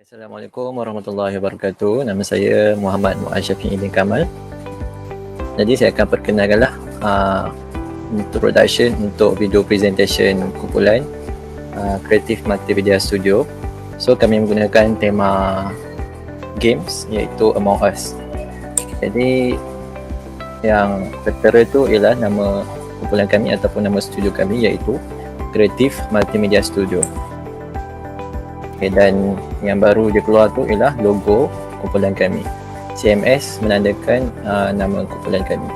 Assalamualaikum warahmatullahi wabarakatuh. Nama saya Muhammad Muaz Syafi'i bin Kamal. Jadi saya akan perkenalkanlah introduction untuk video presentation kumpulan Creative Multimedia Studio. So kami menggunakan tema games iaitu Among Us. Jadi yang tertera itu ialah nama kumpulan kami ataupun nama studio kami iaitu Creative Multimedia Studio. Okay, dan yang baru je keluar tu ialah logo kumpulan kami. CMS menandakan nama kumpulan kami.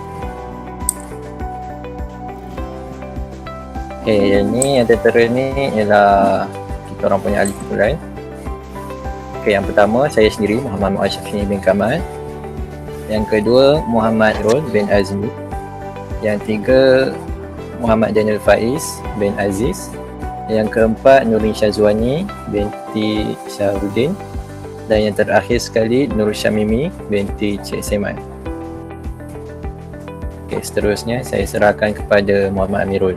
Okay, yang ni yang tertera ni ialah kita orang punya ahli kumpulan. Okay, yang pertama saya sendiri Muhammad Muaz Syafi'i bin Kamal. Yang kedua Muhammad Rol bin Azmi. Yang tiga Muhammad Daniel Faiz bin Aziz. Yang keempat Nurin Syazwani binti Syahrudin. Dan yang terakhir sekali Nur Syamimi binti Cik Seman. Okey, seterusnya saya serahkan kepada Muhammad Amirul.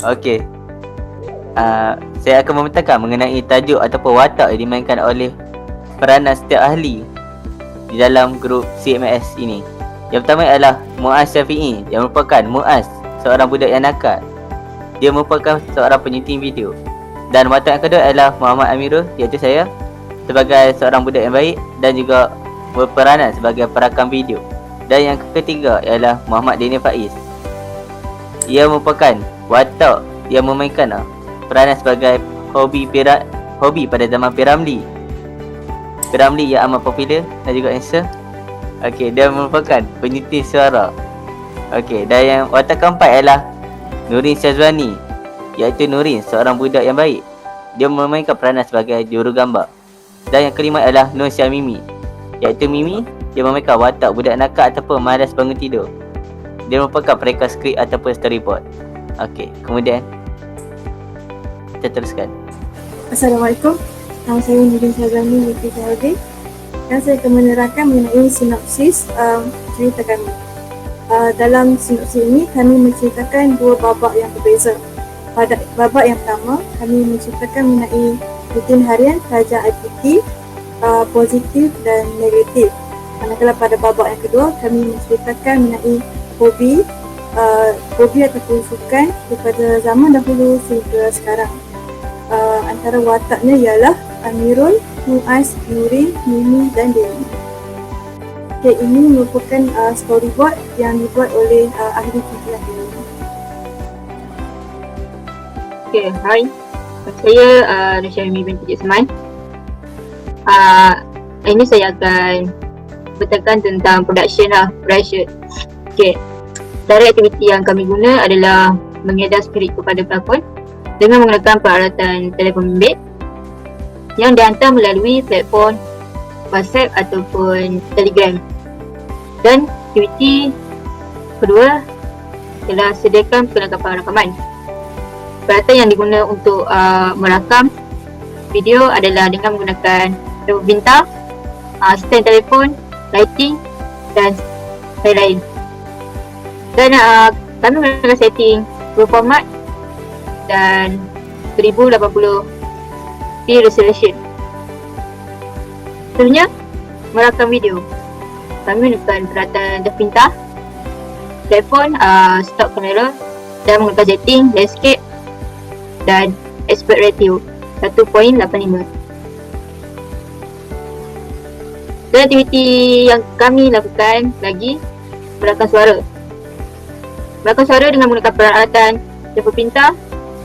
Okey. Saya akan membentangkan mengenai tajuk ataupun watak yang dimainkan oleh peranan setiap ahli di dalam grup CMS ini. Yang pertama adalah Muaz Syafi'i yang merupakan Muaz, seorang budak yang nakal. Dia merupakan seorang penyunting video. Dan watak yang kedua adalah Muhammad Amirul, iaitu saya, sebagai seorang budak yang baik dan juga berperanan sebagai perakam video. Dan yang ketiga ialah Muhammad Daniel Faiz. Ia merupakan watak yang memainkan peranan sebagai hobi pada zaman Piramli. Piramli yang amat popular dan juga handsome. Okey, dia merupakan penyunting suara. Okey, dan yang watak keempat ialah Nurin Syazwani, iaitu Nurin, seorang budak yang baik. Dia memainkan peranan sebagai jurugambar. Dan yang kelima ialah Nur Syamimi, iaitu Mimi. Dia memainkan watak budak nakal ataupun malas bangun tidur. Dia merupakan pereka skrip ataupun storyboard. Okey, kemudian kita teruskan. Assalamualaikum. Nama saya Nurin Syazwani binti Syahrudin. Dan saya akan menerangkan mengenai sinopsis cerita kami. Dalam sinopsis ini kami menceritakan dua babak yang berbeza. Pada babak yang pertama, kami menceritakan mengenai rutin harian pelajar IPT, positif dan negatif. Manakala pada babak yang kedua, kami menceritakan mengenai hobi ataupun sukan daripada zaman dahulu sehingga sekarang. Antara wataknya ialah Amirul, Muaz, Nurin, Mimi dan Dewi. Okay, ini merupakan storyboard yang dibuat oleh ahli kumpulan ini. Okay, hai. Saya Nur Syamimi binti Cik Seman. Hari ini saya akan beritakan tentang production. Okay, dari aktiviti yang kami guna adalah mengedar skrip kepada pelakon dengan menggunakan peralatan telefon bimbit yang dihantar melalui platform WhatsApp ataupun Telegram. Dan aktiviti kedua ialah sediakan perlengkapan rakaman. Peralatan yang digunakan untuk merakam video adalah dengan menggunakan telefon pintar, stand telefon, lighting dan lain-lain. Dan kami menggunakan setting Pro Format dan 1080p resolution. Seterusnya, merakam video. Kami menggunakan peralatan telefon pintar, telefon, stock kamera dan menggunakan setting landscape dan aspect ratio 1.85. Dan aktiviti yang kami lakukan lagi merakam suara. Merakam suara dengan menggunakan peralatan telefon pintar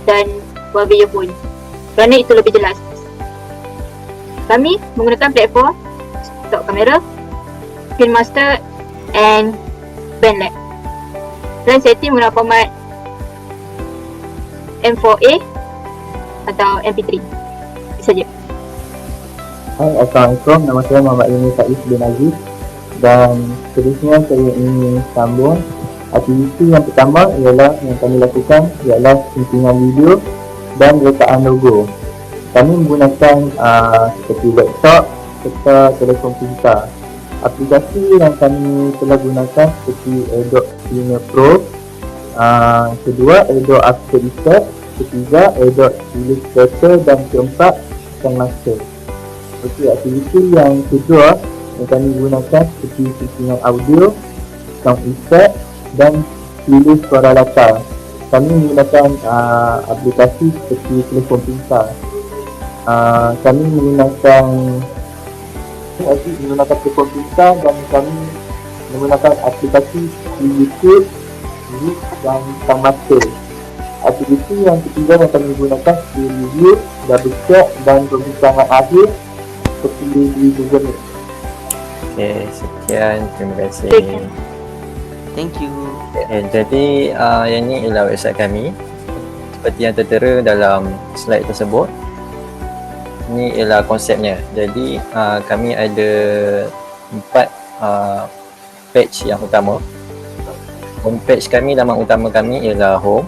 dan Huawei earphone kerana itu lebih jelas. Kami menggunakan platform stock kamera, Filmmaster and BandLab. Dan setting menggunakan format M4A atau MP3. Itu saja. Hai, Assalamualaikum. Nama saya Muhammad Daniel Faiz bin Aziz. Dan seterusnya saya ingin sambung. Aktiviti yang pertama ialah yang kami lakukan ialah syutingan video dan letakkan logo. Kami menggunakan seperti laptop serta telefon pintar. Aplikasi yang kami telah gunakan seperti Adobe Premiere Pro, kedua Adobe After Effects, ketiga Adobe Illustrator dan keempat Canvas. Okey, aktiviti yang kedua yang kami gunakan seperti settingan audio, sound effect dan pilih suara latar. Kami menggunakan aplikasi seperti telefon pintar. Kami menggunakan telefon pintar dan kami menggunakan aplikasi di YouTube, Zoom dan Camtasia. Aktiviti yang ketiga yang kami gunakan di review, double check dan perbincangan akhir seperti di Google Meet. Okay, sekian. Terima kasih. Thank you. Jadi yang ni ialah website kami. Seperti yang tertera dalam slide tersebut. Ini ialah konsepnya. Jadi kami ada 4 page yang utama. Home page kami, laman utama kami ialah home.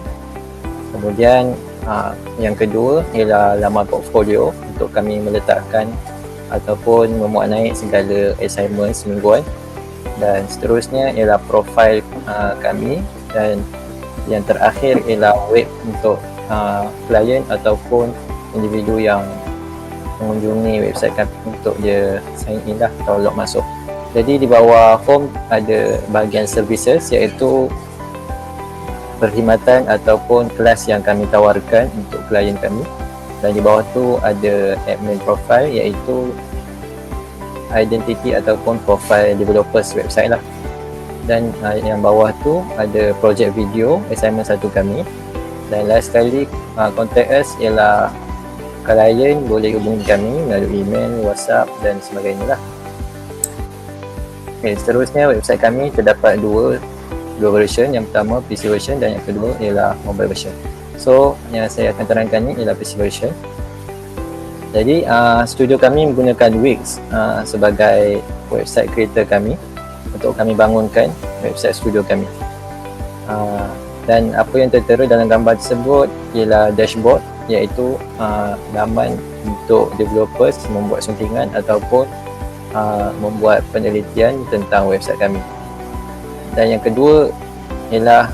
Kemudian yang kedua ialah laman portfolio untuk kami meletakkan ataupun memuat naik segala assignment semingguan. Dan seterusnya ialah profil kami, dan yang terakhir ialah web untuk klien ataupun individu yang mengunjungi website kami untuk dia sign in lah atau log masuk. Jadi di bawah home ada bahagian services, iaitu perkhidmatan ataupun kelas yang kami tawarkan untuk klien kami. Dan di bawah tu ada admin profile, iaitu identity ataupun profile developers website lah. Dan yang bawah tu ada project video assignment 1 kami. Dan last sekali contact us ialah klien boleh hubungi kami melalui email, WhatsApp dan sebagainya lah. Okay, seterusnya website kami terdapat dua version. Yang pertama PC version dan yang kedua ialah mobile version. So yang saya akan terangkan ni ialah PC version. Jadi studio kami menggunakan Wix sebagai website creator kami untuk kami bangunkan website studio kami. Dan apa yang tertera dalam gambar tersebut ialah dashboard, iaitu laman untuk developers membuat suntingan ataupun membuat penelitian tentang website kami. Dan yang kedua ialah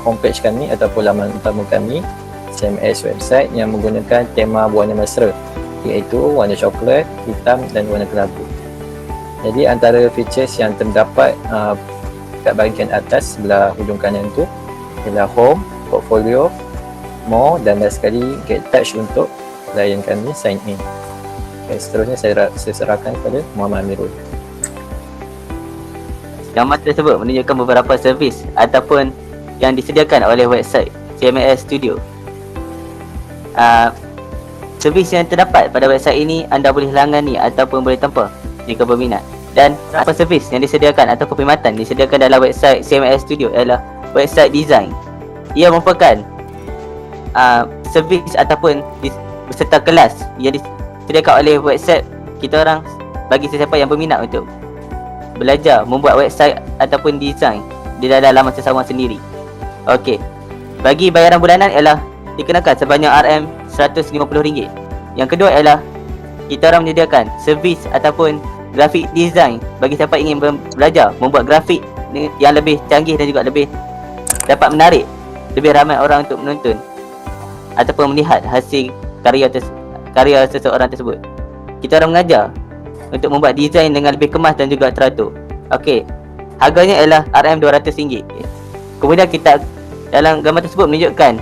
homepage kami ataupun laman utama kami, CMS website yang menggunakan tema berwarna mesra, iaitu warna coklat, hitam dan warna kelabu. Jadi antara features yang terdapat kat bahagian atas sebelah hujung kanan tu ialah home, portfolio, more dan last sekali get touch untuk klien kami sign in. Okay, seterusnya saya serahkan kepada Muhammad Amirul. Gambar tersebut menunjukkan beberapa servis ataupun yang disediakan oleh website CMS Studio. Servis yang terdapat pada website ini anda boleh langani ataupun boleh tempah jika berminat. Dan apa servis yang disediakan ataupun perkhidmatan disediakan dalam website CMS Studio ialah website design. Ia merupakan servis ataupun beserta kelas yang disediakan oleh website kita orang bagi sesiapa yang berminat untuk belajar membuat website ataupun design di dalam laman seseorang sendiri. Okey. Bagi bayaran bulanan ialah dikenakan sebanyak RM150. Yang kedua ialah kita orang menyediakan servis ataupun grafik design bagi siapa ingin belajar membuat grafik yang lebih canggih dan juga lebih dapat menarik lebih ramai orang untuk menonton ataupun melihat hasil karya seseorang tersebut. Kita orang mengajar untuk membuat design dengan lebih kemas dan juga teratur. Okey. Harganya ialah RM200. Kemudian kita dalam gambar tersebut menunjukkan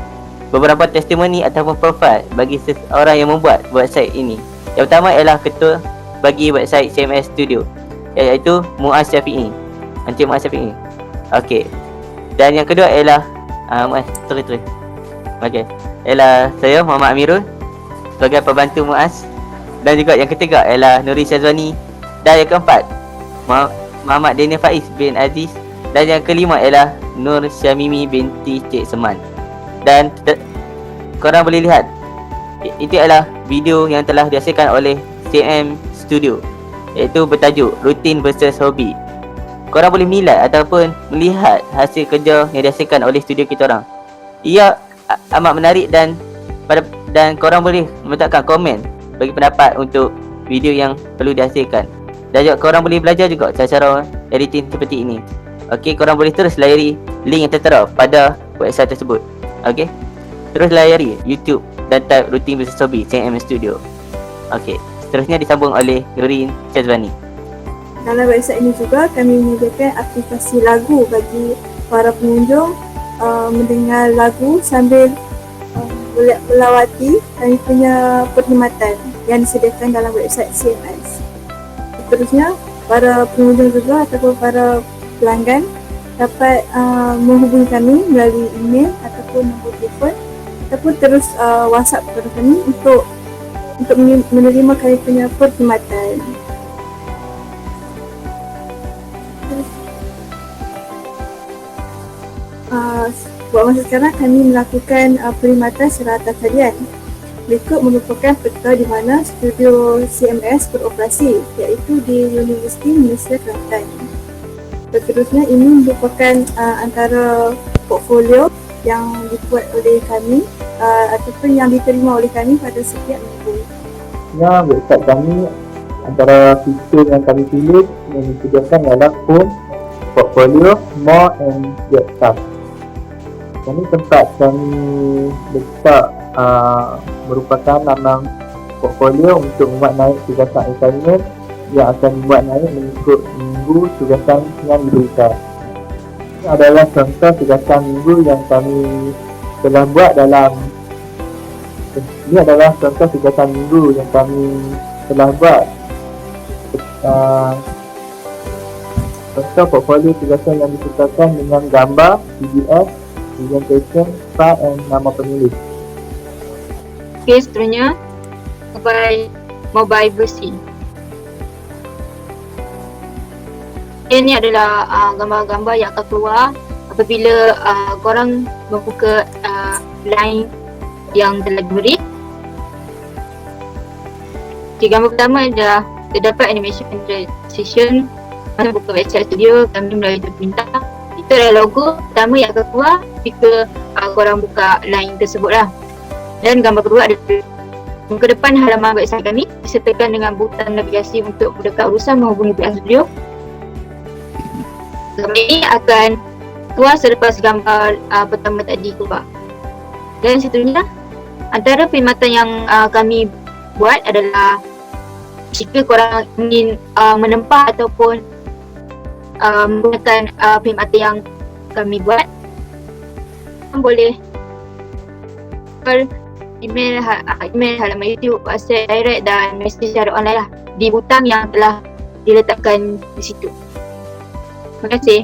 beberapa testimoni ataupun profil bagi seseorang yang membuat website ini. Yang pertama ialah ketua bagi website CMS Studio, iaitu Muaz Syafi'i, Encik Muaz Syafi'i. Okey. Dan yang kedua ialah Muaz terus. Okey. Ialah saya Muhammad Amirul sebagai pembantu Muaz. Dan juga yang ketiga ialah Nuri Syazwani. Dan yang keempat Muhammad Daniel Faiz bin Aziz. Dan yang kelima ialah Nur Syamimi binti Cik Seman. Dan korang boleh lihat itu adalah video yang telah dihasilkan oleh CM Studio, iaitu bertajuk Rutin versus Hobi. Korang boleh menilai ataupun melihat hasil kerja yang dihasilkan oleh studio kita orang. Ia amat menarik dan korang boleh meletakkan komen bagi pendapat untuk video yang perlu dihasilkan. Dan juga korang boleh belajar juga cara editing seperti ini. Okey, korang boleh terus layari link yang tertera pada website tersebut. Okey, terus layari YouTube dan type Rutin versus Hobi CM Studio. Okey, Seterusnya disambung oleh Nurin Syazwani. Dalam website ini juga kami menyediakan aplikasi lagu bagi para pengunjung mendengar lagu sambil melawati kami punya perkhidmatan yang disediakan dalam website CMS. Seterusnya, para pengunjung juga ataupun para pelanggan dapat menghubungi kami melalui email ataupun nombor telefon ataupun terus WhatsApp kepada kami untuk menerima kami punya perkhidmatan. Buat masa sekarang kami melakukan perkhidmatan secara atas harian. Berikut merupakan peta di mana studio CMS beroperasi, iaitu di Universiti Malaysia Kelantan. Seterusnya, ini merupakan antara portfolio yang dibuat oleh kami ataupun yang diterima oleh kami pada setiap minggu. Ya, website kami antara fitur yang kami pilih yang disediakan ialah home, portfolio, more and get stuff. Ini tempat kami letak merupakan lambang portfolio untuk membuat naik tugasan assignment yang akan membuat naik mengikut minggu tugasan yang diberikan. Ini adalah contoh tugasan minggu yang kami telah buat dalam contoh portfolio tugasan yang disertakan dengan gambar, PDF, presentation, file dan nama penulis. Okey, seterusnya mobile versi. Ini adalah gambar-gambar yang akan keluar apabila korang membuka line yang telah diberi. Okay, gambar pertama adalah terdapat animation transition. Masa buka website studio, kami melalui perintah. Itu adalah logo pertama yang akan keluar jika korang buka line tersebut lah. Dan gambar kedua adalah muka depan halaman website kami disertakan dengan butang navigasi untuk memudahkan urusan menghubungi pihak studio. Gambar ini akan keluar selepas gambar pertama tadi keluar. Dan seterusnya, antara perkhidmatan yang kami buat adalah jika korang ingin menempah ataupun menggunakan perkhidmatan yang kami buat, boleh email halaman YouTube, WhatsApp direct dan mesej secara online lah di butang yang telah diletakkan di situ. Terima kasih.